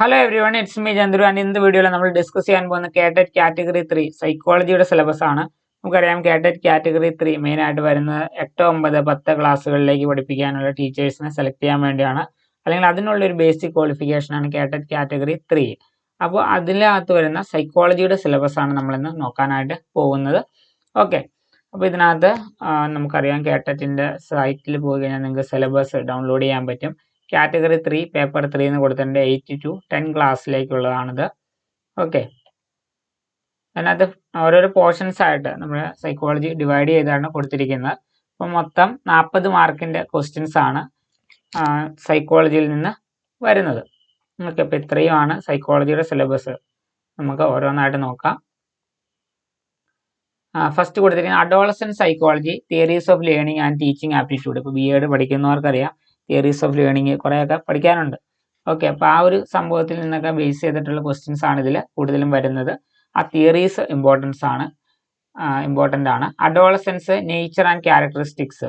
Hello everyone, it's me Chandru and in the video നമ്മൾ discuss ചെയ്യാൻ പോകുന്ന KTET category 3 സൈക്കോളജിയുടെ സിലബസ് ആണ്. നമുക്കറിയാം KTET കാറ്റഗറി 3 മെയിൻ ആയിട്ട് വരുന്നത് 8, 9, 10 ക്ലാസ്സുകളിലേക്ക് പഠിപ്പിക്കാനുള്ള ടീച്ചേഴ്സിനെ സെലക്ട് ചെയ്യാൻ വേണ്ടിയാണ്. അല്ലെങ്കിൽ അതിനുള്ള ഒരു ബേസിക് ക്വാളിഫിക്കേഷൻ ആണ് KTET കാറ്റഗറി 3. അപ്പോൾ അതിനകത്ത് വരുന്ന സൈക്കോളജിയുടെ സിലബസ് ആണ് നമ്മൾ ഇന്ന് നോക്കാനായിട്ട് പോകുന്നത്. ഓക്കെ, അപ്പോൾ ഇതിനകത്ത് നമുക്കറിയാം KTETന്റെ സൈറ്റിൽ പോയി കഴിഞ്ഞാൽ നിങ്ങൾക്ക് സിലബസ് ഡൗൺലോഡ് ചെയ്യാൻ പറ്റും. കാറ്റഗറി 3 പേപ്പർ 3 എന്ന് കൊടുത്തിട്ടുണ്ട്. 8 to 10 ക്ലാസ്സിലേക്കുള്ളതാണിത്. ഓക്കെ, അതിനകത്ത് ഓരോരോ പോർഷൻസ് ആയിട്ട് നമ്മൾ സൈക്കോളജി ഡിവൈഡ് ചെയ്താണ് കൊടുത്തിരിക്കുന്നത്. അപ്പം മൊത്തം 40 മാർക്കിൻ്റെ ക്വസ്റ്റ്യൻസ് ആണ് സൈക്കോളജിയിൽ നിന്ന് വരുന്നത്. ഓക്കെ, അപ്പോൾ ഇത്രയുമാണ് സൈക്കോളജിയുടെ സിലബസ്. നമുക്ക് ഓരോന്നായിട്ട് നോക്കാം. ഫസ്റ്റ് കൊടുത്തിരിക്കുന്നത് adolescent psychology, theories of learning and teaching aptitude. ഇപ്പോൾ BEd പഠിക്കുന്നവർക്കറിയാം തിയറീസ് ഓഫ് ലേണിംഗ് കുറേയൊക്കെ പഠിക്കാനുണ്ട്. ഓക്കെ, അപ്പോൾ ആ ഒരു സംഭവത്തിൽ നിന്നൊക്കെ ബേസ് ചെയ്തിട്ടുള്ള ക്വസ്റ്റ്യൻസ് ആണ് ഇതിൽ കൂടുതലും വരുന്നത്. ആ തിയറീസ് ഇമ്പോർട്ടൻ്റ് ആണ്. Adolescence, nature and characteristics.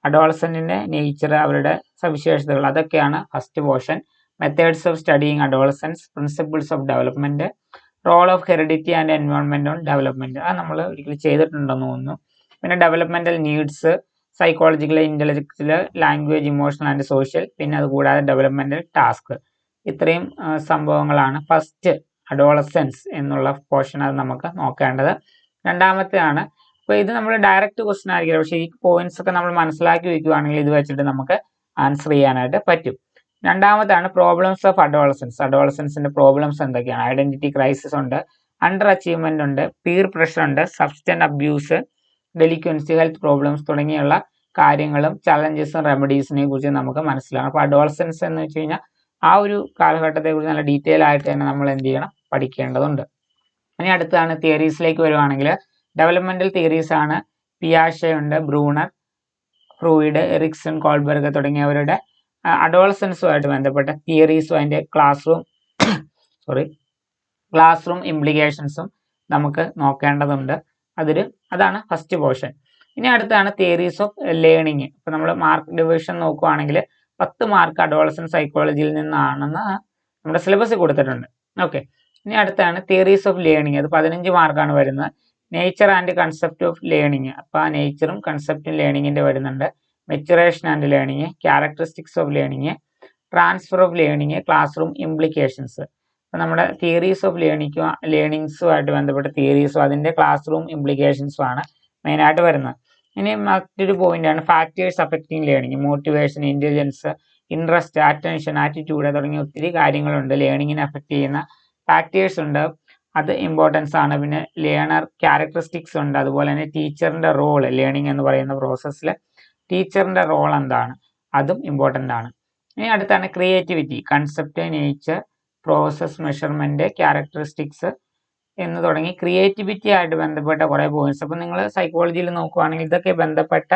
അഡോളസെൻറ്റിൻ്റെ നേച്ചർ, അവരുടെ സവിശേഷതകൾ, അതൊക്കെയാണ് first portion. Methods of studying adolescence, principles of development, role of heredity and environment on development. അത് നമ്മൾ ഒരിക്കലും ചെയ്തിട്ടുണ്ടെന്ന് തോന്നുന്നു. പിന്നെ developmental needs, psychological, intellectual, language, emotional and social, പിന്നെ അതുകൂടാതെ ഡെവലപ്മെൻറ്റൽ ടാസ്ക്. ഇത്രയും സംഭവങ്ങളാണ് ഫസ്റ്റ് അഡോളസെൻസ് എന്നുള്ള പോർഷൻ അത് നമുക്ക് നോക്കേണ്ടത്. രണ്ടാമത്തെയാണ്, അപ്പോൾ ഇത് നമ്മൾ ഡയറക്റ്റ് ക്വസ്റ്റൻ ആയിരിക്കില്ല, പക്ഷേ ഈ പോയിന്റ്സ് ഒക്കെ നമ്മൾ മനസ്സിലാക്കി വയ്ക്കുകയാണെങ്കിൽ ഇത് വെച്ചിട്ട് നമുക്ക് ആൻസർ ചെയ്യാനായിട്ട് പറ്റും. രണ്ടാമതാണ് പ്രോബ്ലംസ് ഓഫ് അഡോളസെൻസ്. അഡോളസെൻസിന്റെ പ്രോബ്ലംസ് എന്തൊക്കെയാണ്? ഐഡന്റിറ്റി ക്രൈസിസ് ഉണ്ട്, അണ്ടർ അച്ചീവ്മെന്റ് ഉണ്ട്, പീർ പ്രഷർ ഉണ്ട്, substance abuse, delinquency, health problems തുടങ്ങിയുള്ള കാര്യങ്ങളും ചലഞ്ചസും റെമഡീസിനെ കുറിച്ച് നമുക്ക് മനസ്സിലാക്കണം. അപ്പോൾ അഡോളസെൻസ് എന്ന് വെച്ച് കഴിഞ്ഞാൽ ആ ഒരു കാലഘട്ടത്തെക്കുറിച്ച് നല്ല ഡീറ്റെയിൽ ആയിട്ട് തന്നെ നമ്മൾ എന്ത് ചെയ്യണം, പഠിക്കേണ്ടതുണ്ട്. ഇനി അടുത്താണ് തിയറീസിലേക്ക് വരുവാണെങ്കിൽ ഡെവലപ്മെന്റൽ തിയറീസ് ആണ്. പിയാഷെ ഉണ്ട്, ബ്രൂണർ, ഫ്രൂയിഡ്, എറിക്സൺ, കോൾബർഗ് തുടങ്ങിയവരുടെ അഡോളസെൻസുമായിട്ട് ബന്ധപ്പെട്ട തിയറീസും അതിൻ്റെ ക്ലാസ് റൂം ഇംപ്ലിക്കേഷൻസും നമുക്ക് നോക്കേണ്ടതുണ്ട്. അതാണ് ഫസ്റ്റ് പോർഷൻ. ഇനി അടുത്താണ് തിയറീസ് ഓഫ് ലേണിംഗ്. ഇപ്പം നമ്മൾ മാർക്ക് ഡിവിഷൻ നോക്കുകയാണെങ്കിൽ 10 മാർക്ക് അഡോളസെന്റ് സൈക്കോളജിയിൽ നിന്നാണെന്ന് നമ്മുടെ സിലബസിൽ കൊടുത്തിട്ടുണ്ട്. ഓക്കെ, ഇനി അടുത്താണ് തിയറീസ് ഓഫ് ലേണിംഗ്. അത് 15 മാർക്കാണ് വരുന്നത്. Nature and concept of learning, അപ്പോൾ ആ നേച്ചറും കൺസെപ്റ്റും ലേണിങ്ങിൻ്റെ വരുന്നുണ്ട്. Maturation and learning, characteristics of learning, transfer of learning, class room implications. അപ്പോൾ നമ്മുടെ തിയറീസ് ഓഫ് ലേണിങ്സുമായിട്ട് ബന്ധപ്പെട്ട തിയറീസും അതിൻ്റെ ക്ലാസ് റൂം ഇംപ്ലിക്കേഷൻസും ആണ് മെയിനായിട്ട് വരുന്നത്. ഇനി മറ്റൊരു പോയിന്റാണ് factors affecting learning. Motivation, intelligence, interest, attention, attitude തുടങ്ങിയ ഒത്തിരി കാര്യങ്ങളുണ്ട്. ലേണിങ്ങിനെ അഫക്റ്റ് ചെയ്യുന്ന ഫാക്ടേഴ്സ് ഉണ്ട്, അത് ഇമ്പോർട്ടൻസ് ആണ്. പിന്നെ ലേണർ ക്യാരക്ടറിസ്റ്റിക്സ് ഉണ്ട്. അതുപോലെ തന്നെ ടീച്ചറിൻ്റെ റോൾ, ലേണിംഗ് എന്ന് പറയുന്ന പ്രോസസ്സിൽ ടീച്ചറിൻ്റെ റോൾ എന്താണ്, അതും ഇമ്പോർട്ടൻ്റ് ആണ്. ഇനി അടുത്താണ് creativity, concept, nature, process, measurement, characteristics എന്ന് തുടങ്ങി ക്രിയേറ്റിവിറ്റി ആയിട്ട് ബന്ധപ്പെട്ട കുറേ പോയിന്റ്സ്. അപ്പോൾ നിങ്ങൾ സൈക്കോളജിയിൽ നോക്കുകയാണെങ്കിൽ ഇതൊക്കെ ബന്ധപ്പെട്ട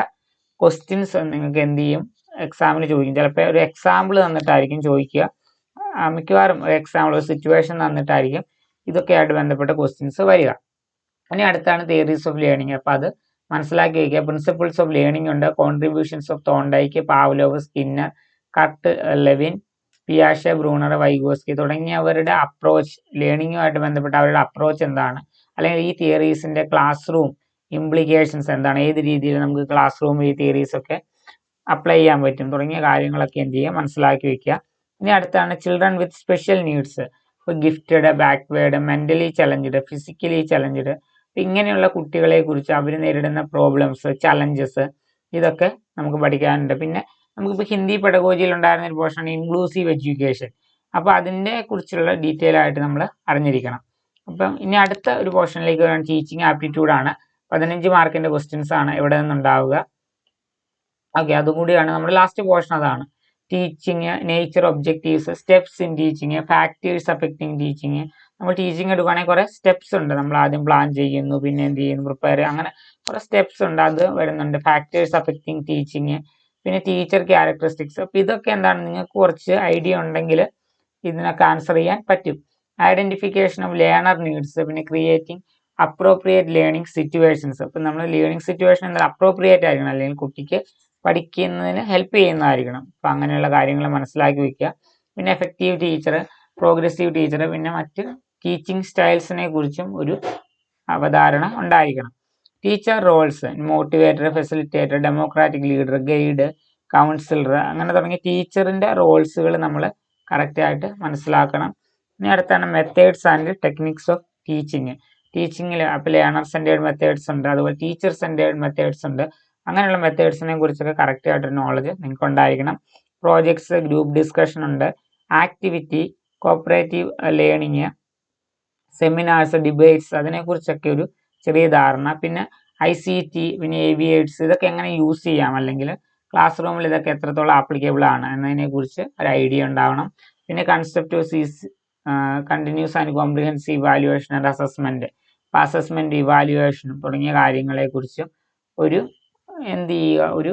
ക്വസ്റ്റ്യൻസ് നിങ്ങൾക്ക് എന്ത് ചെയ്യും, എക്സാമിന് ചോദിക്കും. ചിലപ്പോൾ ഒരു എക്സാമ്പിൾ തന്നിട്ടായിരിക്കും ചോദിക്കുക, മിക്കവാറും ഒരു എക്സാമ്പിൾ, ഒരു സിറ്റുവേഷൻ തന്നിട്ടായിരിക്കും ഇതൊക്കെയായിട്ട് ബന്ധപ്പെട്ട ക്വസ്റ്റ്യൻസ് വരിക. ഇനി അടുത്താണ് തിയറീസ് ഓഫ് ലേണിംഗ്. അപ്പോൾ അത് മനസ്സിലാക്കി വയ്ക്കുക. പ്രിൻസിപ്പിൾസ് ഓഫ് ലേണിംഗ് ഉണ്ട്, contributions of Thorndike, Pavlov, Skinner, Kurt, Lewin, പിയാഷെ, ബ്രൂണർ, വൈഗോസ്കി തുടങ്ങിയവരുടെ അപ്രോച്ച്, ലേണിങ്ങുമായിട്ട് ബന്ധപ്പെട്ട അവരുടെ അപ്രോച്ച് എന്താണ്, അല്ലെങ്കിൽ ഈ തിയറീസിൻ്റെ ക്ലാസ് റൂം ഇംപ്ലിക്കേഷൻസ് എന്താണ്, ഏത് രീതിയിൽ നമുക്ക് ക്ലാസ് റൂം ഈ തിയറീസൊക്കെ അപ്ലൈ ചെയ്യാൻ പറ്റും തുടങ്ങിയ കാര്യങ്ങളൊക്കെ എന്ത് ചെയ്യുക, മനസ്സിലാക്കി വയ്ക്കുക. ഇനി അടുത്താണ് ചിൽഡ്രൻ വിത്ത് സ്പെഷ്യൽ നീഡ്സ്. ഇപ്പോൾ gifted, backward, mentally challenged, physically challenged, ഇങ്ങനെയുള്ള കുട്ടികളെ കുറിച്ച് അവർ നേരിടുന്ന പ്രോബ്ലംസ്, ചലഞ്ചസ്, ഇതൊക്കെ നമുക്ക് പഠിക്കാനുണ്ട്. പിന്നെ നമുക്കിപ്പോൾ ഹിന്ദി പെഡഗോജിയിൽ ഉണ്ടായിരുന്ന ഒരു പോർഷനാണ് ഇൻക്ലൂസീവ് എഡ്യൂക്കേഷൻ. അപ്പോൾ അതിൻ്റെ കുറിച്ചുള്ള ഡീറ്റെയിൽ ആയിട്ട് നമ്മൾ അറിഞ്ഞിരിക്കണം. അപ്പം ഇനി അടുത്ത ഒരു പോർഷനിലേക്ക് വരുന്നത് ടീച്ചിങ് ആപ്റ്റിറ്റ്യൂഡാണ്. 15 മാർക്കിൻ്റെ ക്വസ്റ്റ്യൻസ് ആണ് ഇവിടെ നിന്നുണ്ടാവുക. ഓക്കെ, അതുകൂടിയാണ് നമ്മുടെ ലാസ്റ്റ് പോർഷൻ. അതാണ് teaching, nature, objectives, steps in teaching, factors affecting teaching. നമ്മൾ ടീച്ചിങ് എടുക്കുകയാണെങ്കിൽ കുറേ സ്റ്റെപ്സ് ഉണ്ട്. നമ്മൾ ആദ്യം പ്ലാൻ ചെയ്യുന്നു, പിന്നെ എന്ത് ചെയ്യുന്നു, പ്രിപ്പയർ, അങ്ങനെ കുറേ സ്റ്റെപ്സ് ഉണ്ട്, അത് വരുന്നുണ്ട്. ഫാക്ടേഴ്സ് അഫക്റ്റിംഗ് ടീച്ചിങ്, പിന്നെ ടീച്ചർ ക്യാരക്ടറിസ്റ്റിക്സ്. അപ്പോൾ ഇതൊക്കെ എന്താണ്, നിങ്ങൾക്ക് കുറച്ച് ഐഡിയ ഉണ്ടെങ്കിൽ ഇതിനൊക്കെ ആൻസർ ചെയ്യാൻ പറ്റും. ഐഡൻറ്റിഫിക്കേഷൻ ഓഫ് ലേണർ നീഡ്സ്, പിന്നെ ക്രിയേറ്റിംഗ് അപ്രോപ്രിയേറ്റ് ലേണിംഗ് സിറ്റുവേഷൻസ്. അപ്പം നമ്മൾ ലേണിംഗ് സിറ്റുവേഷൻ എന്തായാലും അപ്രോപ്രിയേറ്റ് ആയിരിക്കണം, അല്ലെങ്കിൽ കുട്ടിക്ക് പഠിക്കുന്നതിന് ഹെൽപ്പ് ചെയ്യുന്നതായിരിക്കണം. അപ്പോൾ അങ്ങനെയുള്ള കാര്യങ്ങൾ മനസ്സിലാക്കി വയ്ക്കുക. പിന്നെ എഫക്റ്റീവ് ടീച്ചർ, പ്രോഗ്രസീവ് ടീച്ചർ, പിന്നെ മറ്റ് ടീച്ചിങ് സ്റ്റൈൽസിനെ കുറിച്ചും ഒരു അവധാരണ ഉണ്ടായിരിക്കണം. Teacher roles motivator, facilitator, democratic leader, guide, counsellor, അങ്ങനെ തുടങ്ങിയ ടീച്ചറിൻ്റെ റോൾസുകൾ നമ്മൾ കറക്റ്റായിട്ട് മനസ്സിലാക്കണം. ഇനി അടുത്താണ് methods and techniques of teaching. ടീച്ചിങ്ങിൽ അപ്പോൾ ലേണർ സെൻറ്റേർഡ് മെത്തേഡ്സ് ഉണ്ട്, അതുപോലെ ടീച്ചർ സെൻറ്റേർഡ് മെത്തേഡ്സ് ഉണ്ട്. അങ്ങനെയുള്ള മെത്തേഡ്സിനെ കുറിച്ചൊക്കെ കറക്റ്റായിട്ടൊരു നോളജ് നിങ്ങൾക്ക് ഉണ്ടായിരിക്കണം. പ്രോജക്ട്സ്, ഗ്രൂപ്പ് ഡിസ്കഷൻ ഉണ്ട്, activity, cooperative learning, seminars, debates, അതിനെക്കുറിച്ചൊക്കെ ഒരു ചെറിയ ധാരണ. പിന്നെ ICT, പിന്നെ AVATS, ഇതൊക്കെ എങ്ങനെ യൂസ് ചെയ്യാം, അല്ലെങ്കിൽ ക്ലാസ് റൂമിൽ ഇതൊക്കെ എത്രത്തോളം ആപ്ലിക്കബിൾ ആണ് എന്നതിനെക്കുറിച്ച് ഒരു ഐഡിയ ഉണ്ടാവണം. പിന്നെ concept of continuous and comprehensive evaluation and assessment, അപ്പോൾ അസസ്മെൻറ്റ്, ഇവാലുവേഷൻ തുടങ്ങിയ കാര്യങ്ങളെക്കുറിച്ചും ഒരു ഒരു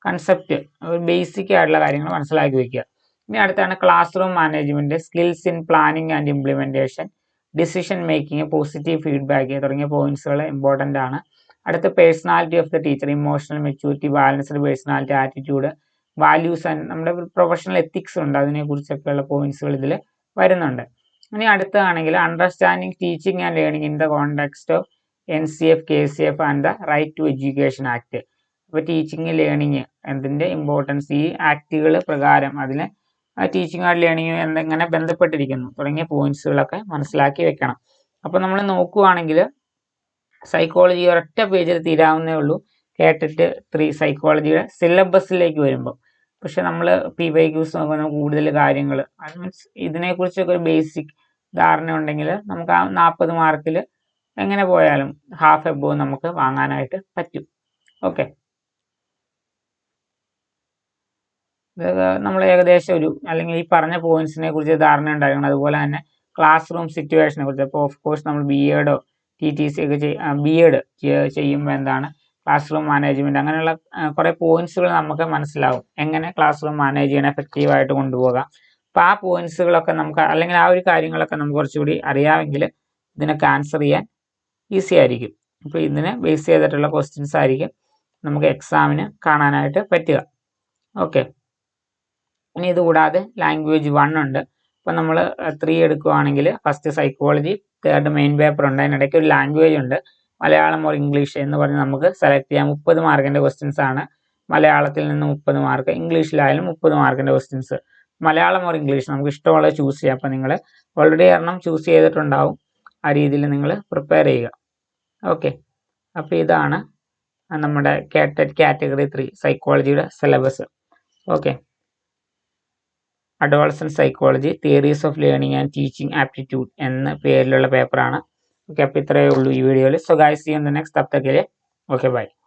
കൺസെപ്റ്റ്, ഒരു ബേസിക് ആയിട്ടുള്ള കാര്യങ്ങൾ മനസ്സിലാക്കി വയ്ക്കുക. ഇനി അടുത്താണ് classroom management, skills in planning and implementation, decision making, positive feedback തുടങ്ങിയ പോയിന്റ്സുകൾ ഇമ്പോർട്ടൻ്റ് ആണ്. അടുത്ത personality of the teacher, emotional maturity, balanced personality, attitude, values and നമ്മുടെ പ്രൊഫഷണൽ എത്തിക്സ് ഉണ്ട്, അതിനെക്കുറിച്ചൊക്കെയുള്ള പോയിന്റ്സുകൾ ഇതിൽ വരുന്നുണ്ട്. ഇനി അടുത്തതാണെങ്കിൽ understanding teaching and learning in the context of NCF, KCF and the right to education act. അപ്പോൾ ടീച്ചിങ്, ലേണിങ് എന്തിൻ്റെ ഇമ്പോർട്ടൻസ്, ഈ ആക്റ്റുകൾ പ്രകാരം അതിന് ടീച്ചിങ് ആൻഡ് ലേണിങ് എങ്ങനെ ബന്ധപ്പെട്ടിരിക്കുന്നു തുടങ്ങിയ പോയിന്റ്സുകളൊക്കെ മനസ്സിലാക്കി വെക്കണം. അപ്പോൾ നമ്മൾ നോക്കുകയാണെങ്കിൽ സൈക്കോളജി ഒരൊറ്റ പേജിൽ തീരാവുന്നേ ഉള്ളൂ, കേട്ടിട്ട് 3 സൈക്കോളജിയുടെ സിലബസിലേക്ക് വരുമ്പോൾ. പക്ഷെ നമ്മൾ PYQs നോക്കുന്ന കൂടുതൽ കാര്യങ്ങൾ, അത് മീൻസ് ഇതിനെക്കുറിച്ചൊക്കെ ഒരു ബേസിക് ധാരണ ഉണ്ടെങ്കിൽ നമുക്ക് ആ 40 മാർക്കിൽ എങ്ങനെ പോയാലും ഹാഫ് എബോവ് നമുക്ക് വാങ്ങാനായിട്ട് പറ്റും. ഓക്കെ, നമ്മൾ ഏകദേശം ഒരു അല്ലെങ്കിൽ ഈ പറഞ്ഞ പോയിന്റ്സിനെ കുറിച്ച് ധാരണ ഉണ്ടായിരിക്കണം. അതുപോലെ തന്നെ ക്ലാസ് റൂം സിറ്റുവേഷനെ കുറിച്ച്, അപ്പോൾ ഓഫ് കോഴ്സ് നമ്മൾ BEdോ TTC ഒക്കെ BEd ചെയ്യുമ്പോൾ എന്താണ് ക്ലാസ് റൂം മാനേജ്മെൻറ്റ്, അങ്ങനെയുള്ള കുറേ പോയിന്റ്സുകൾ നമുക്ക് മനസ്സിലാവും, എങ്ങനെ ക്ലാസ് റൂം മാനേജ് ചെയ്യാൻ എഫക്റ്റീവായിട്ട് കൊണ്ടുപോകാം. അപ്പോൾ ആ പോയിന്റ്സുകളൊക്കെ നമുക്ക്, അല്ലെങ്കിൽ ആ ഒരു കാര്യങ്ങളൊക്കെ നമുക്ക് കുറച്ചുകൂടി അറിയാമെങ്കിൽ ഇതിനൊക്കെ ആൻസർ ചെയ്യാൻ ഈസി ആയിരിക്കും. അപ്പോൾ ഇതിനെ ബേസ് ചെയ്തിട്ടുള്ള ക്വസ്റ്റ്യൻസ് ആയിരിക്കും നമുക്ക് എക്സാമിന് കാണാനായിട്ട് പറ്റുക. ഓക്കെ, ഇനി ഇതുകൂടാതെ ലാംഗ്വേജ് 1 ഉണ്ട്. അപ്പോൾ നമ്മൾ 3 എടുക്കുകയാണെങ്കിൽ first psychology, third main paper ഉണ്ട്, അതിനിടയ്ക്ക് ഒരു ലാംഗ്വേജ് ഉണ്ട്, മലയാളം ഓർ ഇംഗ്ലീഷ് എന്ന് പറഞ്ഞ് നമുക്ക് സെലക്ട് ചെയ്യാം. 30 മാർക്കിൻ്റെ ക്വസ്റ്റ്യൻസ് ആണ്. മലയാളത്തിൽ നിന്ന് 30 മാർക്ക്, ഇംഗ്ലീഷിലായാലും 30 മാർക്കിൻ്റെ ക്വസ്റ്റ്യൻസ്. മലയാളം ഓർ ഇംഗ്ലീഷ് നമുക്ക് ഇഷ്ടമുള്ളത് ചൂസ് ചെയ്യാം. അപ്പോൾ നിങ്ങൾ ഓൾറെഡി ഒരെണ്ണം ചൂസ് ചെയ്തിട്ടുണ്ടാവും, ആ രീതിയിൽ നിങ്ങൾ പ്രിപ്പയർ ചെയ്യുക. ഓക്കെ, അപ്പോൾ ഇതാണ് നമ്മുടെ കാറ്റഗറി 3 സൈക്കോളജിയുടെ syllabus. Okay, adolescent psychology, theories of learning and teaching aptitude എന്ന പേരിലുള്ള പേപ്പറാണ്. ഓക്കെ, അപ്പോൾ ഇത്രയേ ഉള്ളൂ ഈ വീഡിയോയിൽ. So guys, see you in the next. തബ് തക് के लिए ओके बाय.